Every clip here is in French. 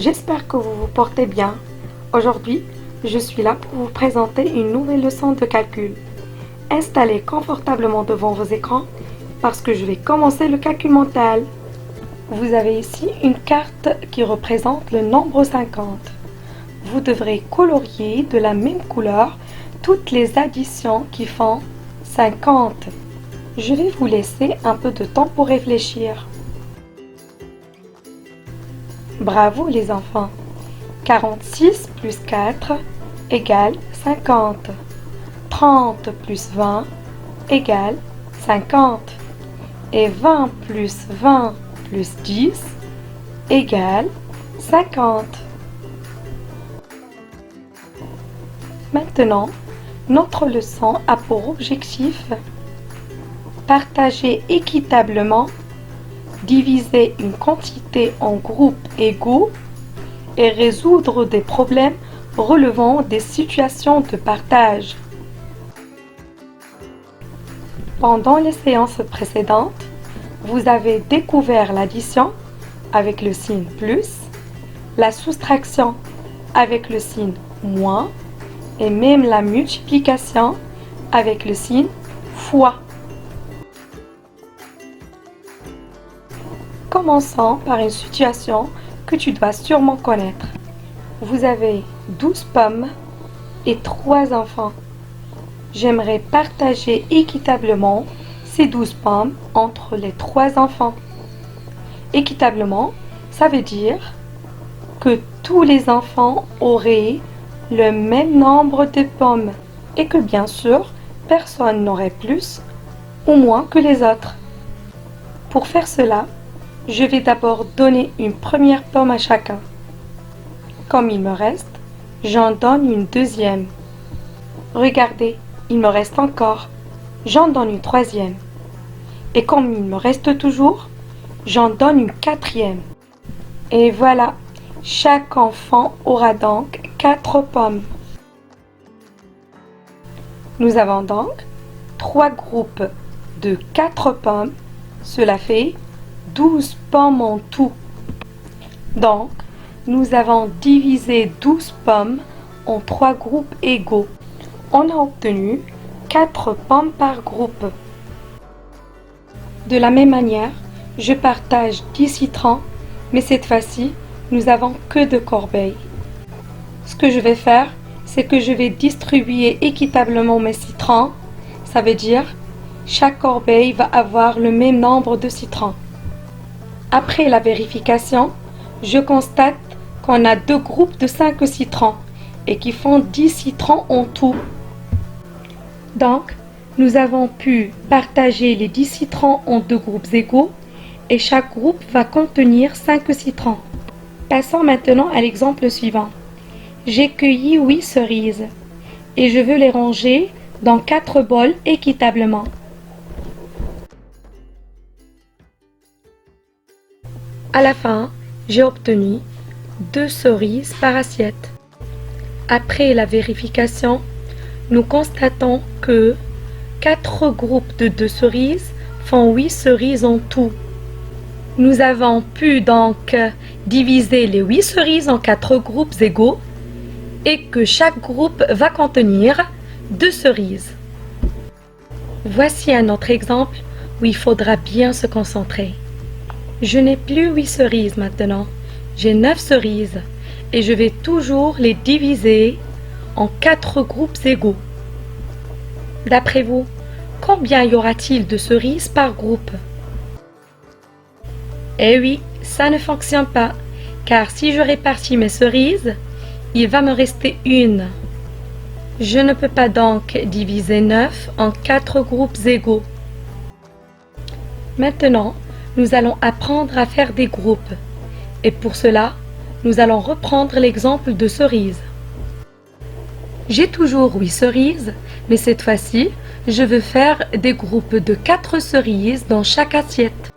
J'espère que vous vous portez bien. Aujourd'hui, je suis là pour vous présenter une nouvelle leçon de calcul. Installez confortablement devant vos écrans parce que je vais commencer le calcul mental. Vous avez ici une carte qui représente le nombre 50. Vous devrez colorier de la même couleur toutes les additions qui font 50. Je vais vous laisser un peu de temps pour réfléchir. Bravo les enfants! 46 plus 4 égale 50. 30 plus 20 égale 50. Et 20 plus 20 plus 10 égale 50. Maintenant, notre leçon a pour objectif partager équitablement, diviser une quantité en groupes égaux et résoudre des problèmes relevant des situations de partage. Pendant les séances précédentes, vous avez découvert l'addition avec le signe plus, la soustraction avec le signe moins et même la multiplication avec le signe fois. Commençons par une situation que tu dois sûrement connaître. Vous avez 12 pommes et 3 enfants. J'aimerais partager équitablement ces 12 pommes entre les 3 enfants. Équitablement, ça veut dire que tous les enfants auraient le même nombre de pommes et que bien sûr, personne n'aurait plus ou moins que les autres. Pour faire cela, je vais d'abord donner une première pomme à chacun. Comme il me reste, j'en donne une deuxième. Regardez, il me reste encore. J'en donne une troisième. Et comme il me reste toujours, j'en donne une quatrième. Et voilà, chaque enfant aura donc 4 pommes. Nous avons donc 3 groupes de 4 pommes. Cela fait 12 pommes en tout. Donc, nous avons divisé 12 pommes en 3 groupes égaux. On a obtenu 4 pommes par groupe. De la même manière, je partage 10 citrons, mais cette fois-ci, nous n'avons que 2 corbeilles. Ce que je vais faire, c'est que je vais distribuer équitablement mes citrons. Ça veut dire, chaque corbeille va avoir le même nombre de citrons. Après la vérification, je constate qu'on a 2 groupes de 5 citrons et qui font 10 citrons en tout. Donc, nous avons pu partager les 10 citrons en 2 groupes égaux et chaque groupe va contenir 5 citrons. Passons maintenant à l'exemple suivant. J'ai cueilli 8 cerises et je veux les ranger dans 4 bols équitablement. À la fin, j'ai obtenu 2 cerises par assiette. Après la vérification, nous constatons que 4 groupes de 2 cerises font 8 cerises en tout. Nous avons pu donc diviser les 8 cerises en 4 groupes égaux et que chaque groupe va contenir 2 cerises. Voici un autre exemple où il faudra bien se concentrer. Je n'ai plus 8 cerises maintenant, j'ai 9 cerises et je vais toujours les diviser en 4 groupes égaux. D'après vous, combien y aura-t-il de cerises par groupe? Eh oui, ça ne fonctionne pas, car si je répartis mes cerises, il va me rester une. Je ne peux pas donc diviser 9 en 4 groupes égaux. Maintenant, nous allons apprendre à faire des groupes. Et pour cela, nous allons reprendre l'exemple de cerises. J'ai toujours 8 cerises, mais cette fois-ci, je veux faire des groupes de 4 cerises dans chaque assiette.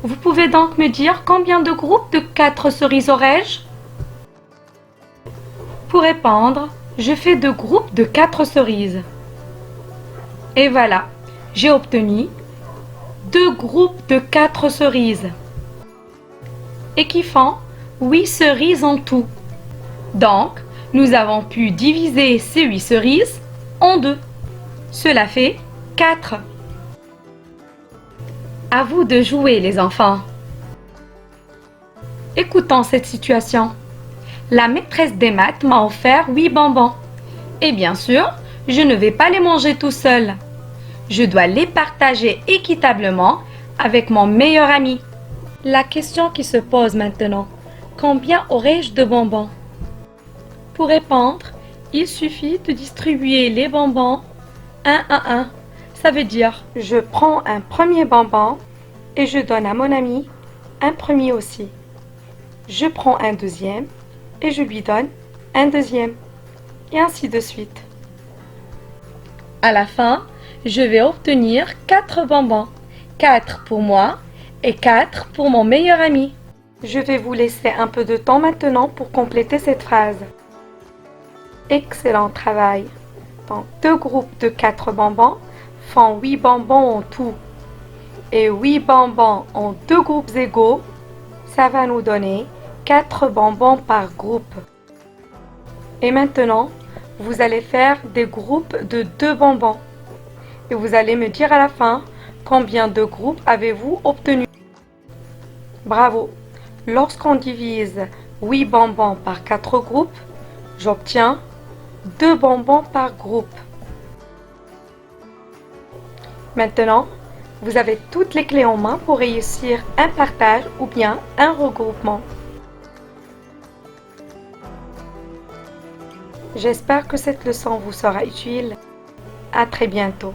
Vous pouvez donc me dire combien de groupes de 4 cerises aurais-je? Pour répondre, je fais 2 groupes de 4 cerises. Et voilà, j'ai obtenu 2 groupes de 4 cerises et qui font 8 cerises en tout. Donc, nous avons pu diviser ces 8 cerises en deux. Cela fait 4. À vous de jouer, les enfants. Écoutons cette situation. La maîtresse des maths m'a offert 8 bonbons. Et bien sûr, je ne vais pas les manger tout seul. Je dois les partager équitablement avec mon meilleur ami. La question qui se pose maintenant, combien aurai-je de bonbons? Pour répondre, il suffit de distribuer les bonbons un à un. Ça veut dire, je prends un premier bonbon et je donne à mon ami un premier aussi. Je prends un deuxième et je lui donne un deuxième. Et ainsi de suite. À la fin, je vais obtenir 4 bonbons. 4 pour moi et 4 pour mon meilleur ami. Je vais vous laisser un peu de temps maintenant pour compléter cette phrase. Excellent travail. Donc, 2 groupes de 4 bonbons font 8 bonbons en tout. Et 8 bonbons en 2 groupes égaux, ça va nous donner 4 bonbons par groupe. Et maintenant, vous allez faire des groupes de 2 bonbons. Et vous allez me dire à la fin combien de groupes avez-vous obtenu. Bravo! Lorsqu'on divise 8 bonbons par 4 groupes, j'obtiens 2 bonbons par groupe. Maintenant, vous avez toutes les clés en main pour réussir un partage ou bien un regroupement. J'espère que cette leçon vous sera utile. À très bientôt.